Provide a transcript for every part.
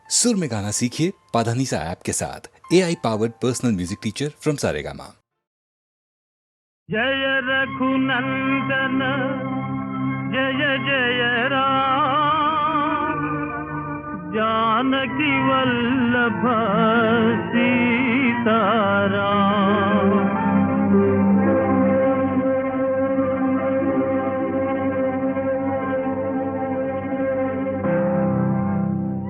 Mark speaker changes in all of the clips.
Speaker 1: सुर में गाना सीखिए पाधानीसा ऐप के साथ। AI powered personal music teacher from Saregama.
Speaker 2: जय रघुनंदन जय जय राम, जानकी वल्लभ सीताराम।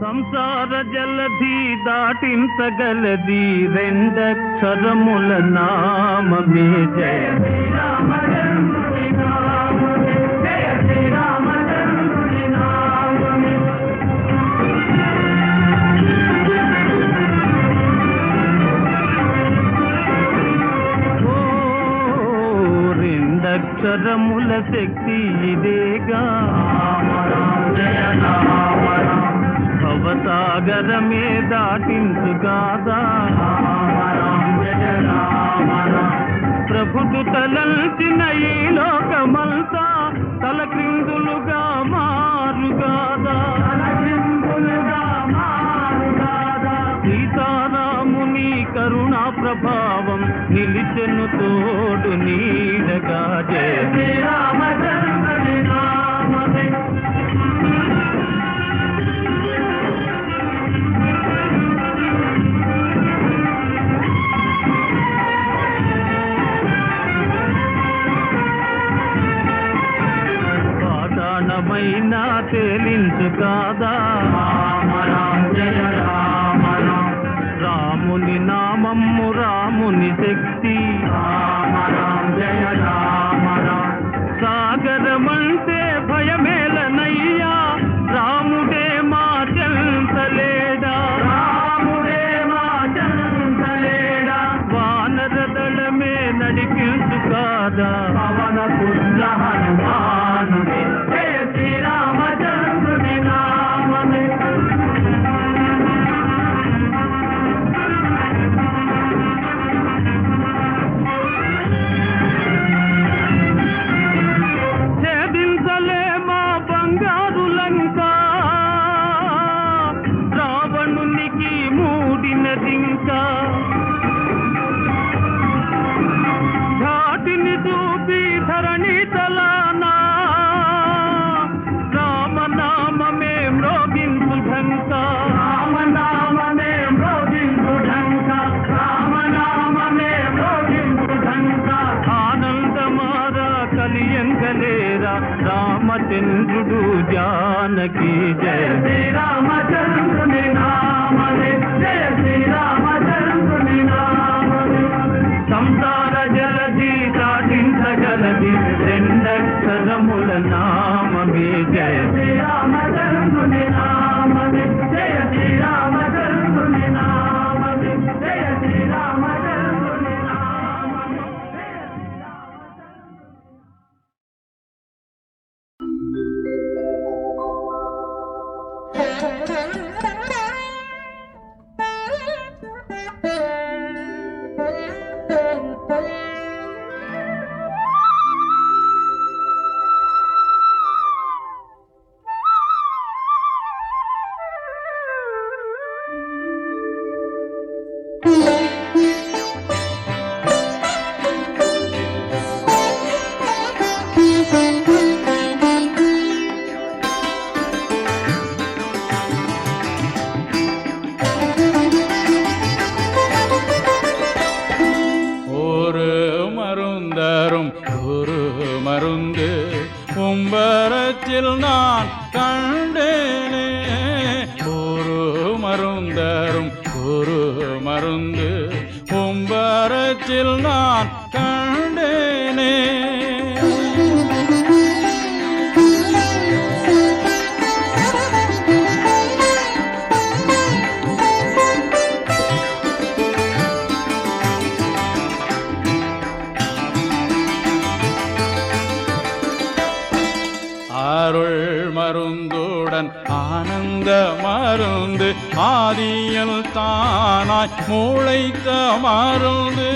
Speaker 2: సంసార జలధి దాటించగలది రెండక్షరముల నామమే జయ శ్రీరామచంద్రుని నామమే, జయ శ్రీరామచంద్రుని నామమే. ఓ రెండక్షరముల శక్తి ఇదేగా, జయ రామ భవసాగరమే దాటించుగాదా, ప్రభుడు తలంచిన ఈ లోకమంతా తల క్రిందులుగా మారుగాదా, సీతారాముని కరుణా ప్రభావం నిలిచెను తోడు నీడగా. జయ శ్రీరామచంద్రుని నామమే. పాషాణమైనా తేలించు కాదా, జయ రామ రాముని నామము రాముని శక్తి, జయ రామ సాగరమంటే భయమేలనయ్యా, రాముడే మా చెంతలేడా, రాముడే మా చెంతలేడా. వానర దళమే నడిపించు కాదా, పవన పుత్ర హనుమానుడే. జయ శ్రీరామచంద్రుని నామమే. ఛేదించలే మా బంగారు లంక, రావణునికి మూడినదింకా. ఘాటిని చూపి ధరణి తలానా, రామనామమే మ్రోగించు ఢంక, రామనామమే మ్రోగించు ఢంక, రామనామమే మ్రోగించు ఢంక. ఆనందమార కలియంగలేరా రామచంద్రుడు జానకి. జయ శ్రీరామచంద్రుని నామమే, జయ శ్రీరామచంద్రుని నామమే. సంసార జలధి దాటించగలది రెండక్షరముల నామమే. జయ శ్రీరామచంద్రుని నామమే, జయ శ్రీరామచంద్రుని నామమే, జయ శ్రీరామచంద్రుని నామమే.
Speaker 3: மருந்து உம்பரத்தில் நான் கண்டேனே, ஒரு மருந்தரும் ஒரு மருந்து உம்பரத்தில் நான் கண்டேனே. அருள் மருந்துடன் ஆனந்த மருந்து ஆதியில் தானாய் மூளைத்த மருந்து.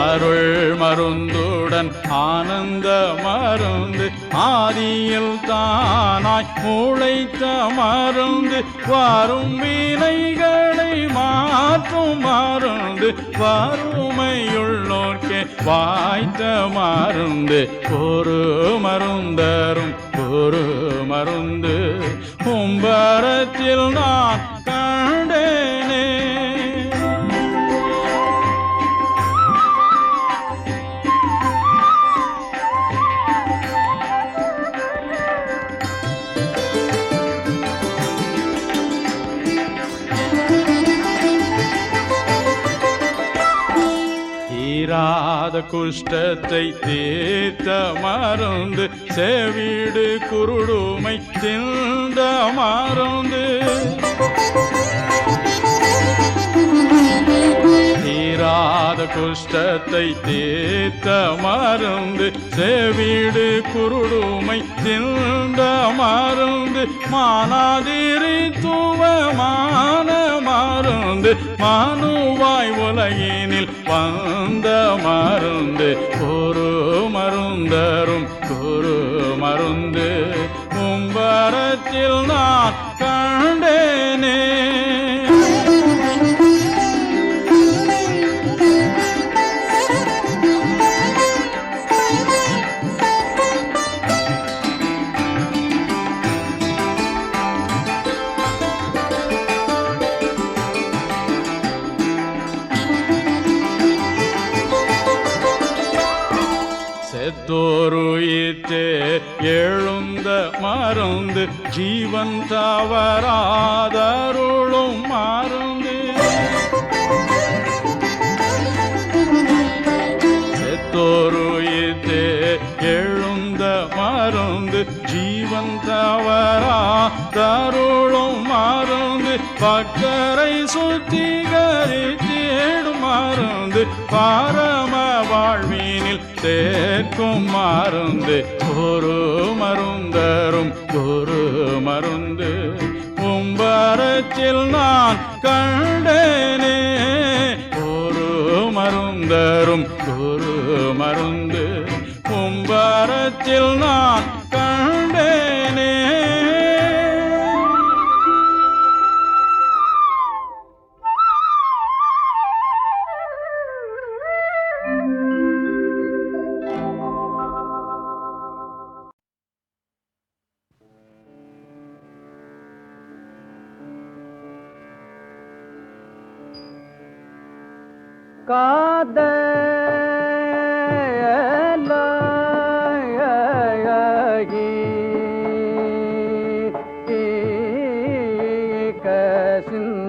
Speaker 3: அருள் மருந்துடன் ஆனந்த மருந்து ஆதியில் தானாய் முளைத்த மருந்து வரும் வினைகளை மாற்றும் மருந்து வறுமையுள்ளோர்க்கே வாய்த்த மருந்து ஒரு மருந்தரும் ஒரு மருந்து கும்பரத்தில் நான் கண்டேனே. தீராத குஷ்டத்தை தீர்த்த மருந்து செவிடு குருடுமை திண்ட மருந்து தீராத குஷ்டத்தை தீர்த்த மருந்து செவிடு குருடுமை திண்ட மருந்து மானாதிரித்துவமான மருந்து மனுவாய் உலகினில் வந்த மருந்து ஒரு மருந்தரும் ஒரு மருந்து கும்பரத்தில் நான் கண்டேனே. செத்தோருயித்தே எழுந்த மருந்து ஜீவன் தவறாதருளும் மருந்து செத்தோருயித்தே எழுந்த மருந்து ஜீவன் தவறாதருளும் மருந்து பக்கரை சுத்திகரித்திடும் மருந்து பரம வாழ்வினில் சேர்க்கும் மருந்து ஒரு மருந்தரும் ஒரு மருந்து கும்பரத்தில் நான் கண்டேனே. ஒரு மருந்தரும் ஒரு மருந்து கும்பரத்தில் நான் கண்டேனே.
Speaker 2: காதலாகி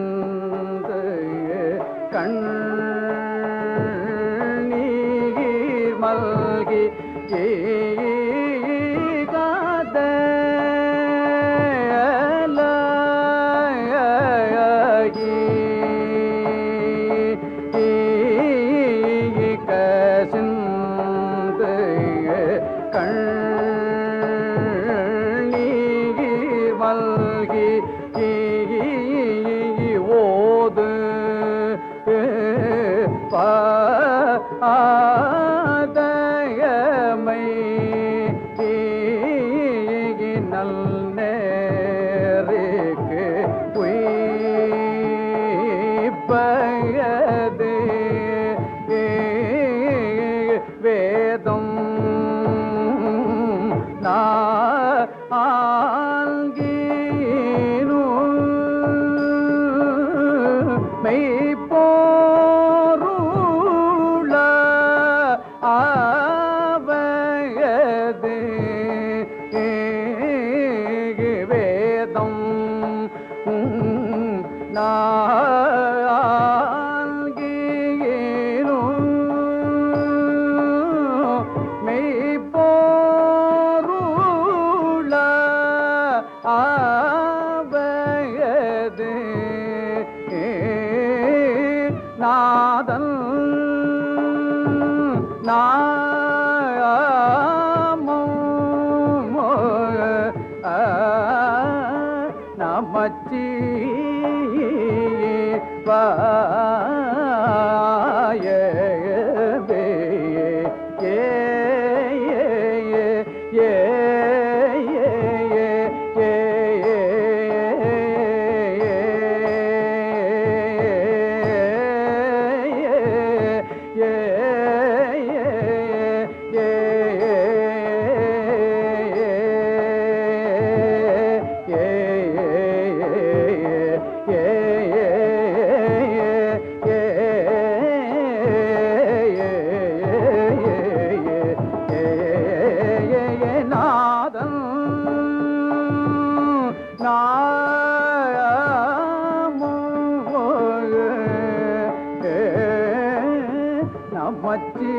Speaker 2: கசிந்து கண்ணீர் மல்கி ஓது ஆதயமை நல் நேருக்கு உய்பயது வேதம் ஆல்கீனு மெய்ப்பொருள ஆவயது வேதம் ஆல்கீனு மெய்ப்பொருள ஆவயது நாதன் நமச்சி வாயவே நமச்சி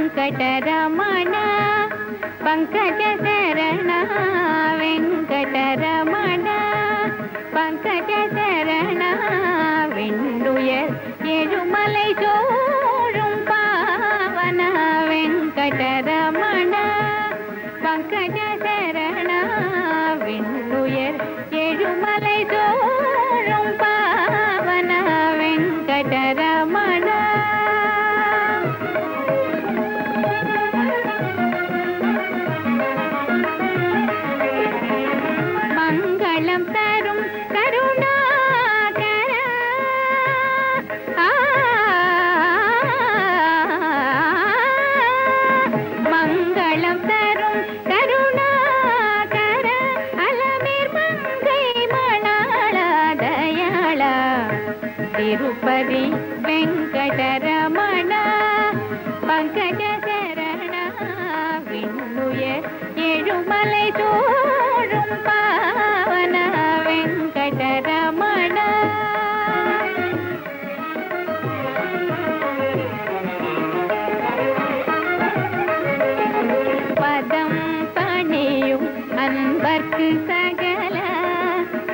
Speaker 4: వెంకటరమణ పంకజ శరణ వెంకటరమణ పంకజ శరణ விண்ணுயர் எழுமலை சோழும் பாவன வெங்கடரமண பங்கஜ சரண விண்ணுயர் எழுமலை சோழும் பாவன வெங்கடரமண மங்களம் தரும் கருணாகர மங்களம் தரும் கருணாகர அலமீர் மங்கை மணாள தயாள திருப்பதி திருப்பதி வெங்கடரமண பங்கஜ சரண விண்ணுயர் எழுமலை தோறும் பாவன வெங்கடரமண பதம் பணியும் அன்பர்க்கு சகல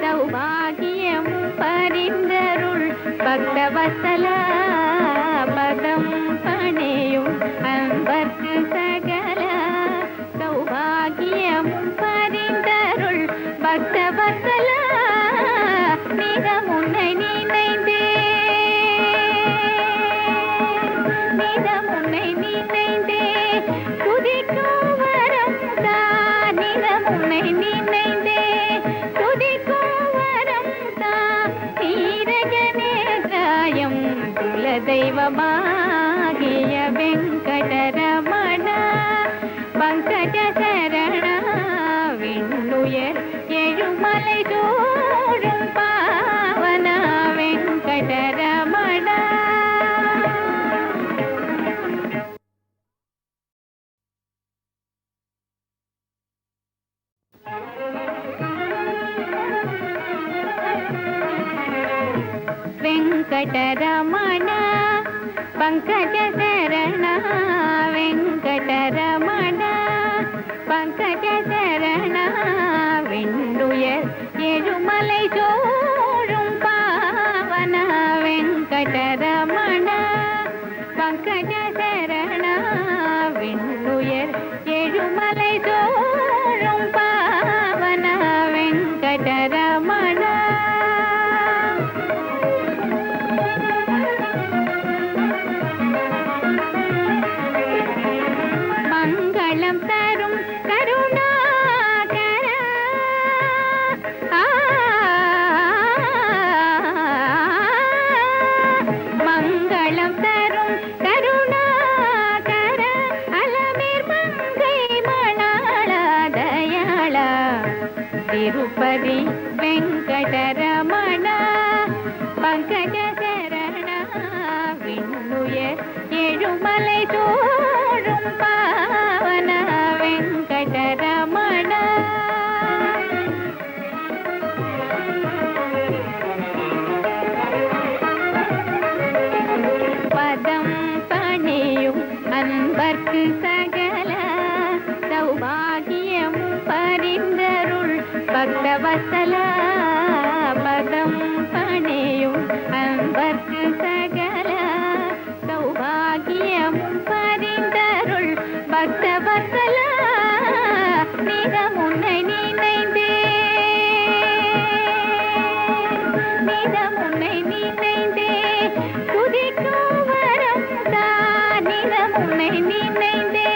Speaker 4: சௌபாகியம் பரிந்தருள் பக்தவசல பதம் பணியும் அன்பர்க்கு சகல சௌபாகியம் பரிந்தருள் பக்தவசல நிதமுன்னை நினைந்தே நிதமுன்னை நினைந்தே துதிக்கும் வரம் தான் நிதமுன்னை நினைந்தே துதிக்கும் வரம் தான் நீரஜனேசாயம் குலதெய்வமாகிய வெங்கடரமண பங்கஜ சரண விண்ணுயர் எழுமலை தோறும் பாவன வெங்கடரமண வெங்கடரமண பங்கஜ சரண வெங்கடரமண பங்கஜ சரண விண்ணுயர் எழுமலை தோறும் பாவன வெங்கடரமண பங்கஜ சரண விண்ணுயர் எழுமலை தோறும் பாவன வெங்கடரமண மங்களம் தரும் கருணாகர மங்களம் தரும் கருணாகர அலமேர் மங்கை மணாள தயாள திருப்பதி வெங்கடரமண பங்கஜ சரண விண்ணுயர் எழுமலை தோறும் பாவன வெங்கடரமண பதம் பணியும் அன்பர்க்கு சகல சௌபாகியம் பரிந்தருள் பக்தவசல பதம் பணியும் அன்பர்க்கு சகல சௌபாகியம் பரிந்தருள் பக்தவசல நிதமுன்னை நினைந்தே நிதமுன்னை நினைந்தே துதிக்கும் வரம் தான் நிதமுன்னை நினைந்தே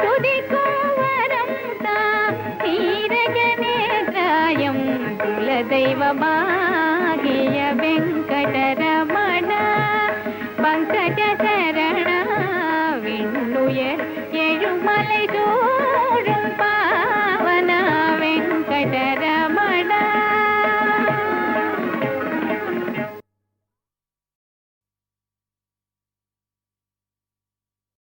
Speaker 4: துதிக்கும் வரம் தான் நீரஜனேசாயம் குலதெய்வமாகிய வெங்கடரமண பங்கஜ சரண விண்ணுயர் எழுமலை தோறும் பாவன வெங்கடரமண